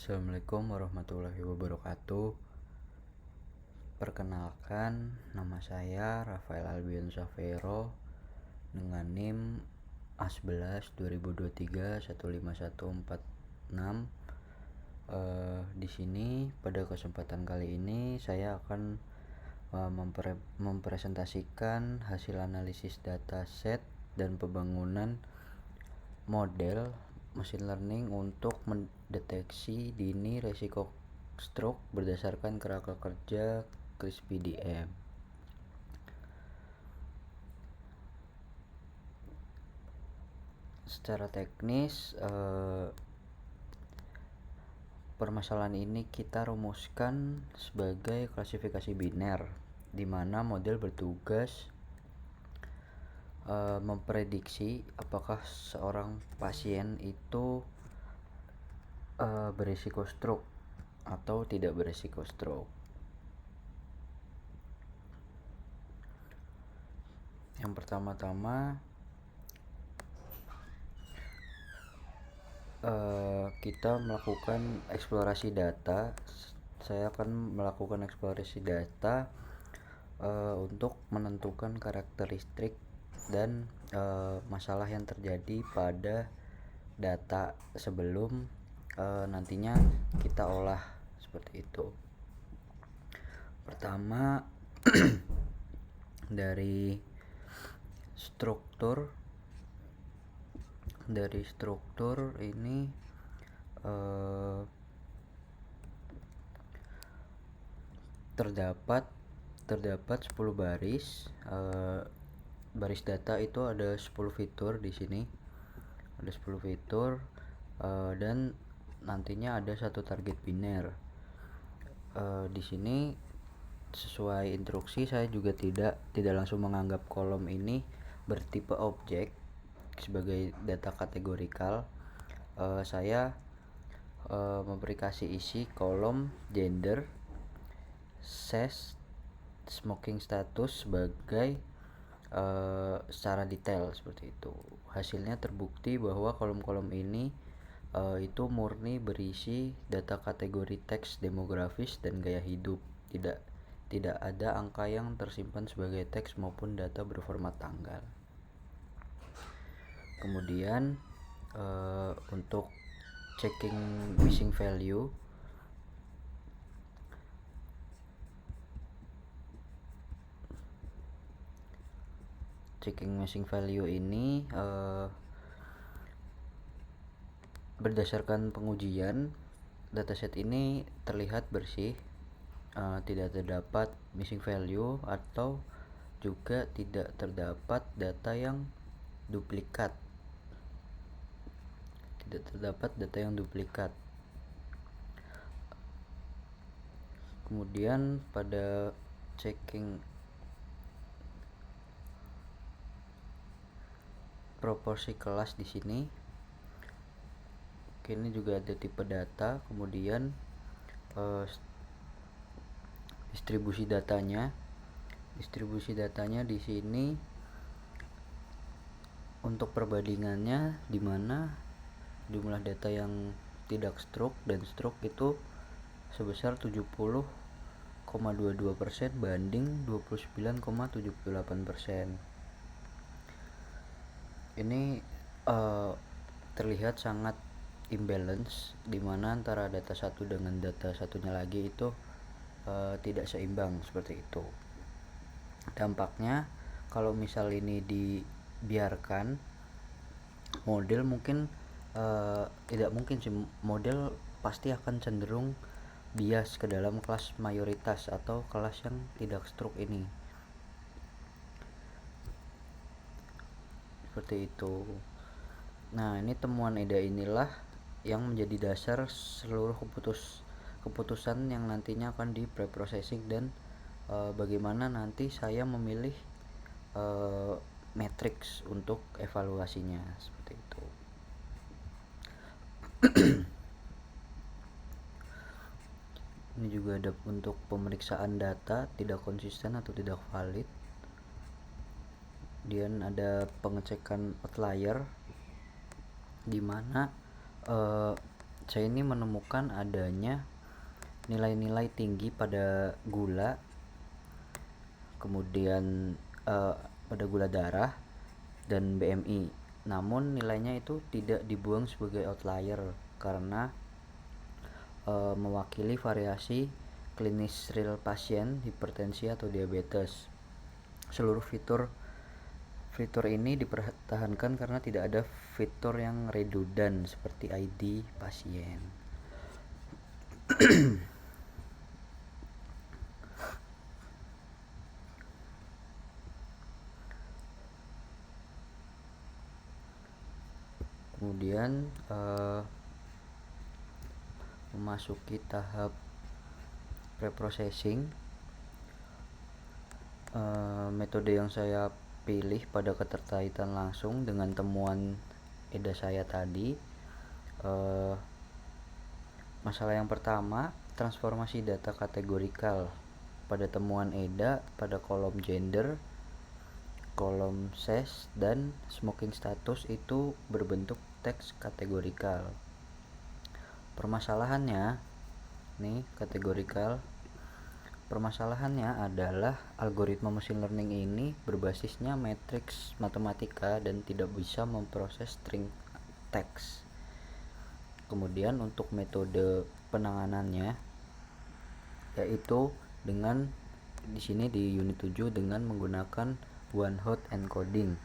Assalamualaikum warahmatullahi wabarakatuh. Perkenalkan, nama saya Rafael Albion Savero dengan NIM A11 2023 15146. Di sini pada kesempatan kali ini saya akan mempresentasikan hasil analisis dataset dan pembangunan model machine learning untuk mendeteksi dini resiko stroke berdasarkan kerangka kerja CRISP-DM. Secara teknis, permasalahan ini kita rumuskan sebagai klasifikasi biner, di mana model bertugas memprediksi apakah seorang pasien itu berisiko stroke atau tidak berisiko stroke. Yang pertama-tama kita melakukan eksplorasi data. Saya akan melakukan eksplorasi data untuk menentukan karakteristik dan masalah yang terjadi pada data sebelum nantinya kita olah seperti itu. Pertama, dari struktur ini terdapat 10 baris. Baris data itu ada 10 fitur di sini. Ada 10 fitur dan nantinya ada satu target biner. Di sini sesuai instruksi saya juga tidak langsung menganggap kolom ini bertipe objek sebagai data kategorikal. Saya memberi kasih isi kolom gender, sex, smoking status sebagai secara detail seperti itu. Hasilnya terbukti bahwa kolom-kolom ini itu murni berisi data kategori teks demografis dan gaya hidup. Tidak ada angka yang tersimpan sebagai teks maupun data berformat tanggal. Kemudian untuk checking missing value, ini berdasarkan pengujian, dataset ini terlihat bersih, tidak terdapat missing value atau juga tidak terdapat data yang duplikat. Kemudian pada checking proporsi kelas di sini, ini juga ada tipe data, kemudian distribusi datanya di sini untuk perbandingannya, di mana jumlah data yang tidak stroke dan stroke itu sebesar 70,22% banding 29,78%. Ini terlihat sangat imbalance, di mana antara data satu dengan data satunya lagi itu tidak seimbang seperti itu. Dampaknya kalau misal ini dibiarkan, model model pasti akan cenderung bias ke dalam kelas mayoritas atau kelas yang tidak stroke ini. Seperti itu. Nah, ini temuan EDA inilah yang menjadi dasar seluruh keputusan yang nantinya akan di preprocessing dan bagaimana nanti saya memilih matriks untuk evaluasinya seperti itu. Ini juga ada untuk pemeriksaan data tidak konsisten atau tidak valid. Kemudian ada pengecekan outlier, di mana saya ini menemukan adanya nilai-nilai tinggi pada gula, kemudian pada gula darah dan BMI. Namun nilainya itu tidak dibuang sebagai outlier karena mewakili variasi klinis real pasien hipertensi atau diabetes. Seluruh fitur ini dipertahankan karena tidak ada fitur yang redundan seperti ID pasien. Kemudian memasuki tahap preprocessing. Metode yang saya pilih pada keterkaitan langsung dengan temuan EDA saya tadi. Masalah yang pertama, transformasi data kategorikal. Pada temuan EDA, pada kolom gender, kolom sex, dan smoking status itu berbentuk teks kategorikal. Permasalahannya, nih kategorikal. Permasalahannya adalah algoritma machine learning ini berbasisnya matriks matematika dan tidak bisa memproses string teks. Kemudian untuk metode penanganannya yaitu dengan di sini di unit 7 dengan menggunakan one hot encoding.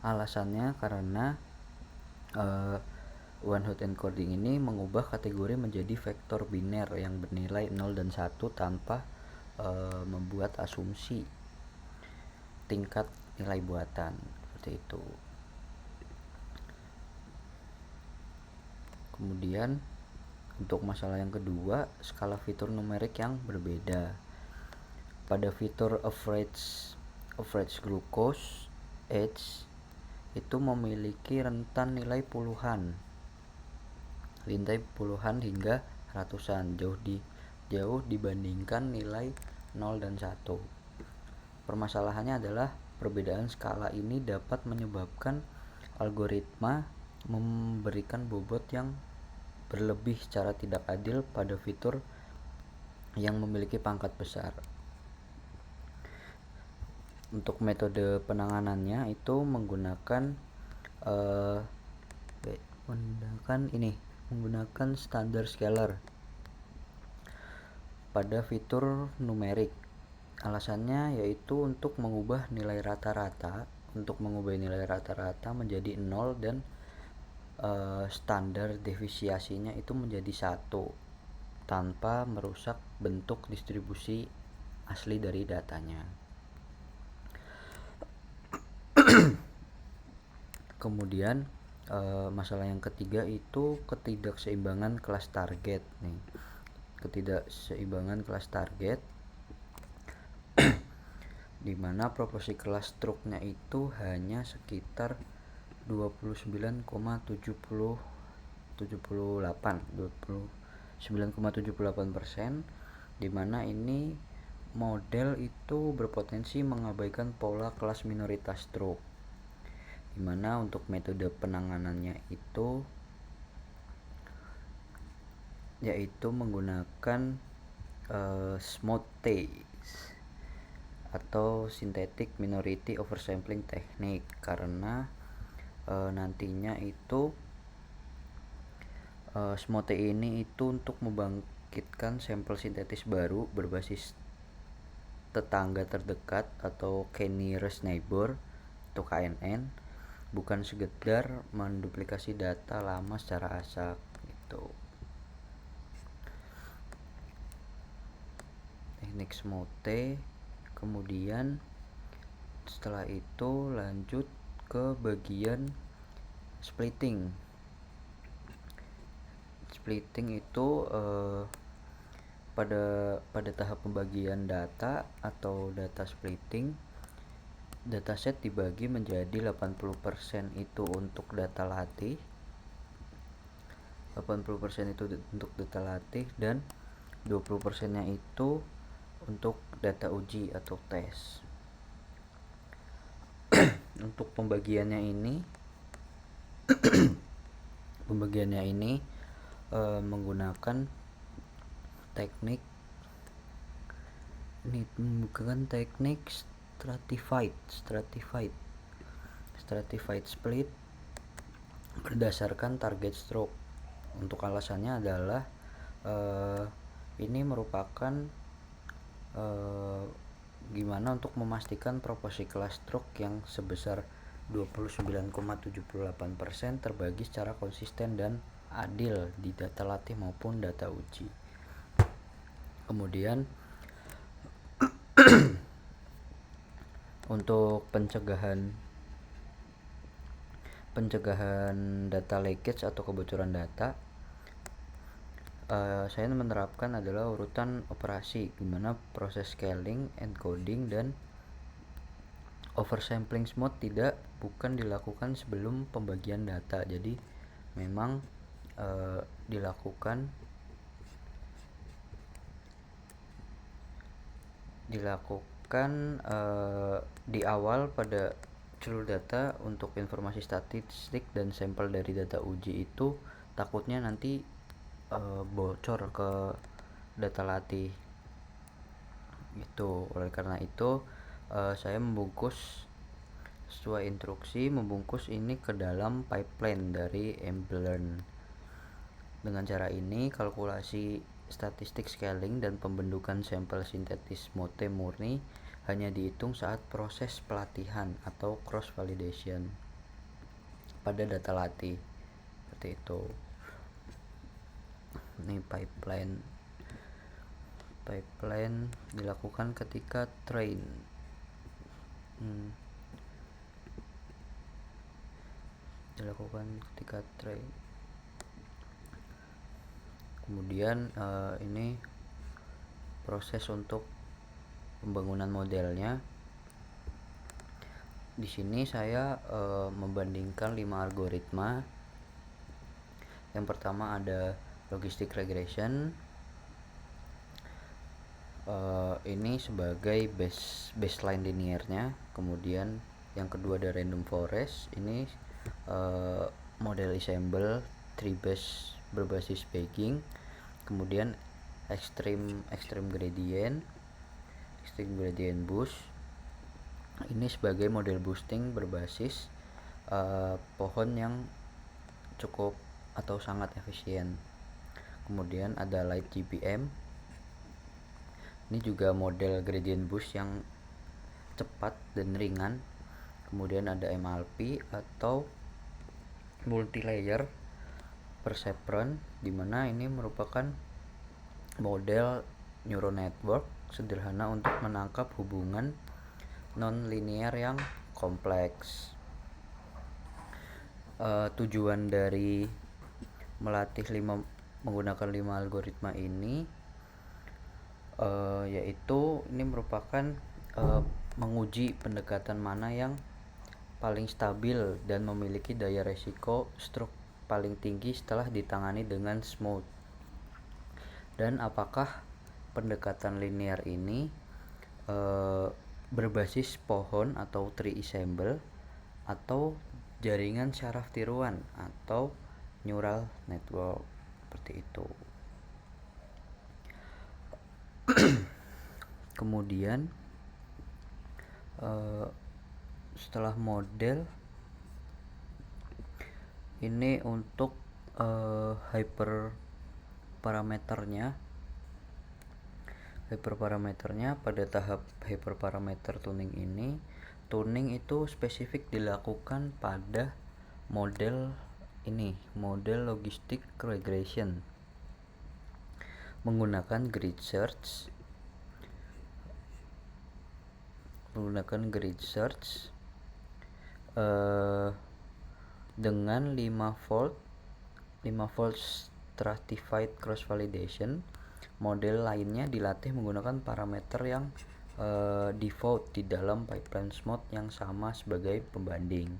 Alasannya karena one hot encoding ini mengubah kategori menjadi vektor biner yang bernilai 0 dan 1 tanpa membuat asumsi tingkat nilai buatan seperti itu. Kemudian untuk masalah yang kedua, skala fitur numerik yang berbeda. Pada fitur average glucose age itu memiliki rentan nilai puluhan hingga ratusan, jauh dibandingkan nilai 0 dan 1. Permasalahannya adalah perbedaan skala ini dapat menyebabkan algoritma memberikan bobot yang berlebih secara tidak adil pada fitur yang memiliki pangkat besar. Untuk metode penanganannya itu menggunakan standar scalar pada fitur numerik. Alasannya yaitu untuk mengubah nilai rata-rata menjadi 0 dan standar deviasinya itu menjadi 1 tanpa merusak bentuk distribusi asli dari datanya. Kemudian masalah yang ketiga itu ketidakseimbangan kelas target nih. Ketidakseimbangan kelas target di mana proporsi kelas struknya itu hanya sekitar 29,78%, di mana ini model itu berpotensi mengabaikan pola kelas minoritas struk, di mana untuk metode penanganannya itu yaitu menggunakan SMOTE atau synthetic minority oversampling technique, karena nantinya itu SMOTE ini itu untuk membangkitkan sampel sintetis baru berbasis tetangga terdekat atau nearest neighbor atau KNN, bukan sekedar menduplikasi data lama secara acak gitu. Teknik SMOTE. Kemudian setelah itu lanjut ke bagian splitting. Splitting itu pada tahap pembagian data atau data splitting, dataset dibagi menjadi 80% itu untuk data latih, 80% itu untuk data latih, dan 20% nya itu untuk data uji atau tes. Untuk pembagiannya ini Pembagiannya ini menggunakan teknik stratified split berdasarkan target stroke. Untuk alasannya adalah ini merupakan gimana untuk memastikan proporsi kelas stroke yang sebesar 29,78% terbagi secara konsisten dan adil di data latih maupun data uji. Kemudian untuk pencegahan data leakage atau kebocoran data, saya menerapkan adalah urutan operasi, di mana proses scaling, encoding, dan oversampling smooth bukan dilakukan sebelum pembagian data. Jadi memang dilakukan di awal pada seluruh data. Untuk informasi statistik dan sampel dari data uji itu takutnya nanti bocor ke data latih gitu. Oleh karena itu saya membungkus sesuai instruksi, membungkus ini ke dalam pipeline dari mBlearn. Dengan cara ini kalkulasi statistik scaling dan pembentukan sampel sintetis mote murni hanya dihitung saat proses pelatihan atau cross validation pada data latih, seperti itu. Ini pipeline dilakukan ketika train. Kemudian ini proses untuk pembangunan modelnya. Di sini saya membandingkan 5 algoritma. Yang pertama ada logistic regression. Ini sebagai baseline linearnya. Kemudian yang kedua ada random forest. Ini model ensemble tree base berbasis bagging. Kemudian extreme gradient boost. Ini sebagai model boosting berbasis pohon yang cukup atau sangat efisien. Kemudian ada light GBM. Ini juga model gradient boost yang cepat dan ringan. Kemudian ada MLP atau multi-layer perceptron, di mana ini merupakan model neural network sederhana untuk menangkap hubungan non-linear yang kompleks. Tujuan dari melatih menggunakan 5 algoritma ini yaitu ini merupakan menguji pendekatan mana yang paling stabil dan memiliki daya resiko stroke paling tinggi setelah ditangani dengan smooth, dan apakah pendekatan linear ini berbasis pohon atau tree ensemble atau jaringan syaraf tiruan atau neural network, seperti itu. Kemudian setelah model ini untuk hyperparameternya pada tahap hyperparameter tuning ini, tuning itu spesifik dilakukan pada model logistic regression menggunakan grid search dengan 5 volt stratified cross validation. Model lainnya dilatih menggunakan parameter yang default di dalam pipeline smooth yang sama sebagai pembanding.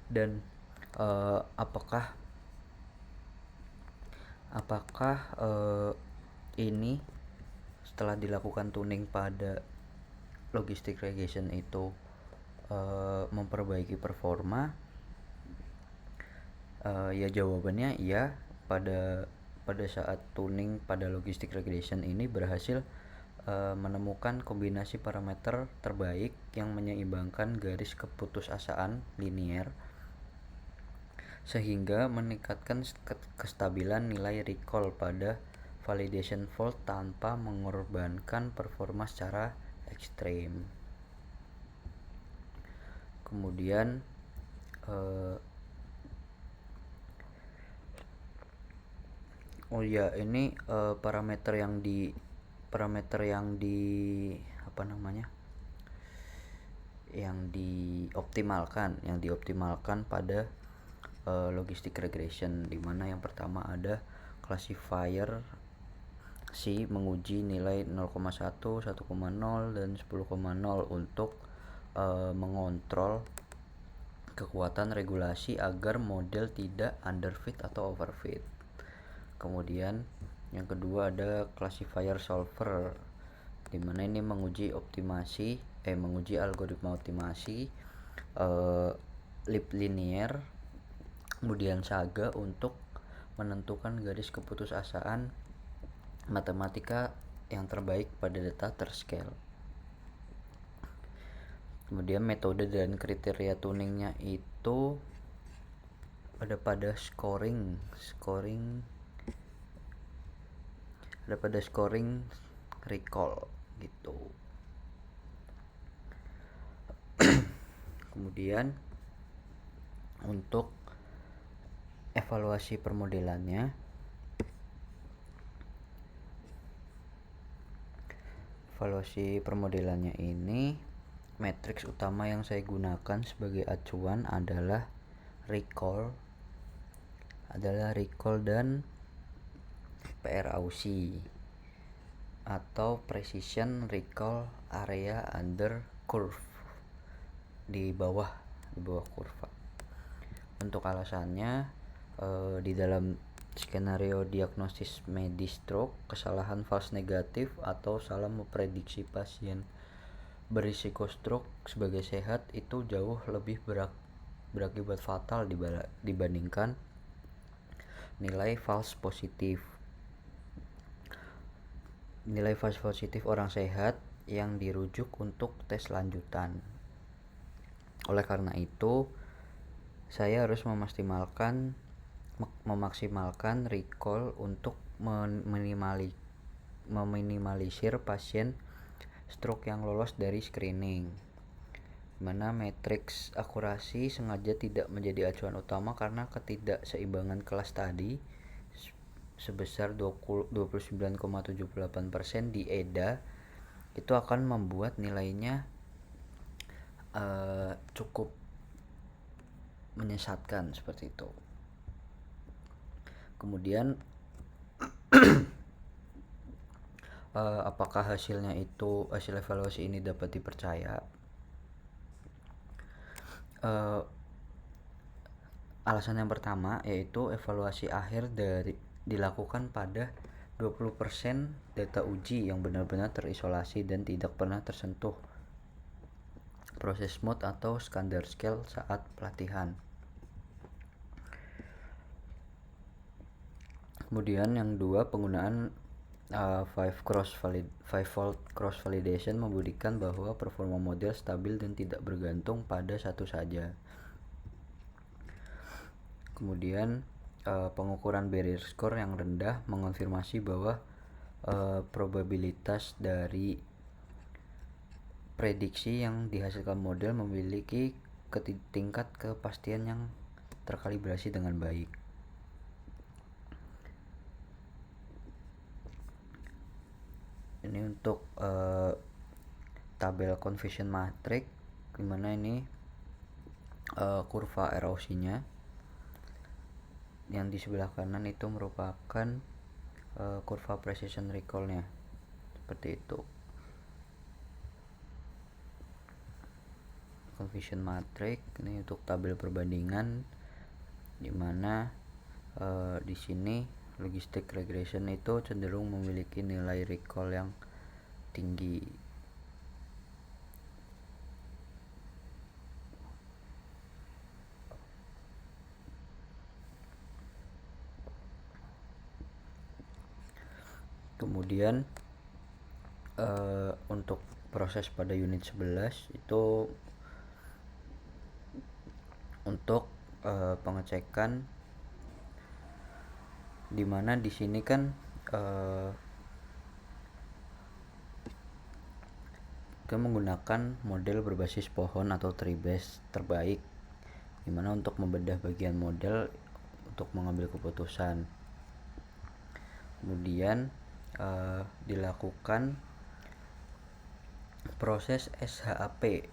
Dan apakah ini setelah dilakukan tuning pada logistic regression itu memperbaiki performa? Ya jawabannya iya. Pada saat tuning pada logistic regression ini berhasil menemukan kombinasi parameter terbaik yang menyeimbangkan garis keputusasaan linear sehingga meningkatkan kestabilan nilai recall pada validation fault tanpa mengorbankan performa secara ekstrem. Kemudian ini parameter yang dioptimalkan pada logistic regression, di mana yang pertama ada classifier C menguji nilai 0,1, 1,0 dan 10,0 untuk mengontrol kekuatan regulasi agar model tidak underfit atau overfit. Kemudian yang kedua ada classifier solver, di mana ini menguji algoritma optimasi lip linear kemudian saga untuk menentukan garis keputusasaan matematika yang terbaik pada data terscale. Kemudian metode dan kriteria tuningnya itu ada pada scoring recall gitu. Kemudian untuk evaluasi permodelannya ini matriks utama yang saya gunakan sebagai acuan adalah recall dan PRAUC atau precision recall area under curve, di bawah kurva. Untuk alasannya, di dalam skenario diagnosis medis stroke, kesalahan false negatif atau salah memprediksi pasien berisiko stroke sebagai sehat itu jauh lebih berakibat fatal dibandingkan nilai false positif orang sehat yang dirujuk untuk tes lanjutan. Oleh karena itu, saya harus memaksimalkan recall untuk meminimalisir pasien stroke yang lolos dari screening, mana matriks akurasi sengaja tidak menjadi acuan utama karena ketidakseimbangan kelas tadi sebesar 29,78% di EDA itu akan membuat nilainya cukup menyesatkan seperti itu. Kemudian apakah hasil evaluasi ini dapat dipercaya? Alasan yang pertama yaitu evaluasi akhir dilakukan pada 20% data uji yang benar-benar terisolasi dan tidak pernah tersentuh proses mode atau standard scale saat pelatihan. Kemudian yang dua, penggunaan five-fold cross validation membuktikan bahwa performa model stabil dan tidak bergantung pada satu saja. Kemudian pengukuran barrier score yang rendah mengonfirmasi bahwa probabilitas dari prediksi yang dihasilkan model memiliki tingkat kepastian yang terkalibrasi dengan baik. Ini untuk tabel confusion matrix, dimana ini kurva erosinya yang di sebelah kanan itu merupakan kurva precision recall-nya, seperti itu. Confusion matrix ini untuk tabel perbandingan, dimana di sini logistic regression itu cenderung memiliki nilai recall yang tinggi. Kemudian untuk proses pada unit 11 itu untuk pengecekan, dimana di sini kan kita menggunakan model berbasis pohon atau tree base terbaik, dimana untuk membedah bagian model untuk mengambil keputusan. Kemudian dilakukan proses SHAP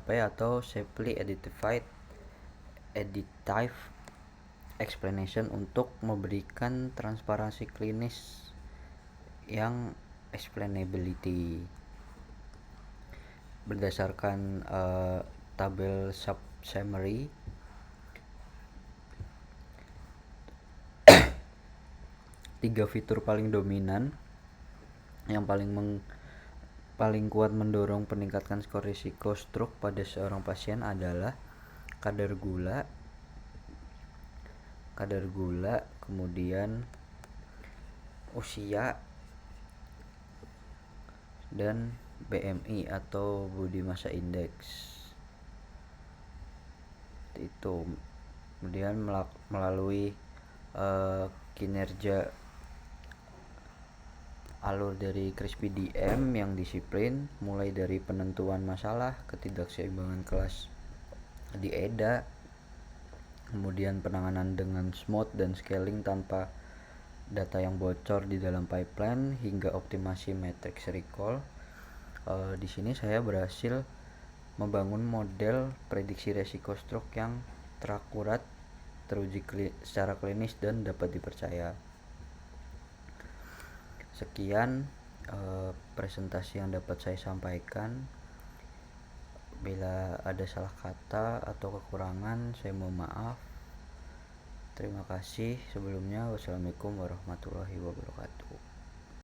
atau Shapley Additive Explanation untuk memberikan transparansi klinis yang explainability berdasarkan tabel summary. Tiga fitur paling dominan yang paling kuat mendorong peningkatan skor risiko stroke pada seorang pasien adalah kadar gula, kemudian usia, dan BMI atau body mass index. Itu kemudian melalui kinerja alur dari CRISP-DM yang disiplin, mulai dari penentuan masalah, ketidakseimbangan kelas di EDA, kemudian penanganan dengan smooth dan scaling tanpa data yang bocor di dalam pipeline, hingga optimasi matrix recall. Di sini saya berhasil membangun model prediksi resiko stroke yang terakurat, teruji secara klinis, dan dapat dipercaya. Sekian presentasi yang dapat saya sampaikan. Bila ada salah kata atau kekurangan, saya mohon maaf. Terima kasih sebelumnya. Wassalamualaikum warahmatullahi wabarakatuh.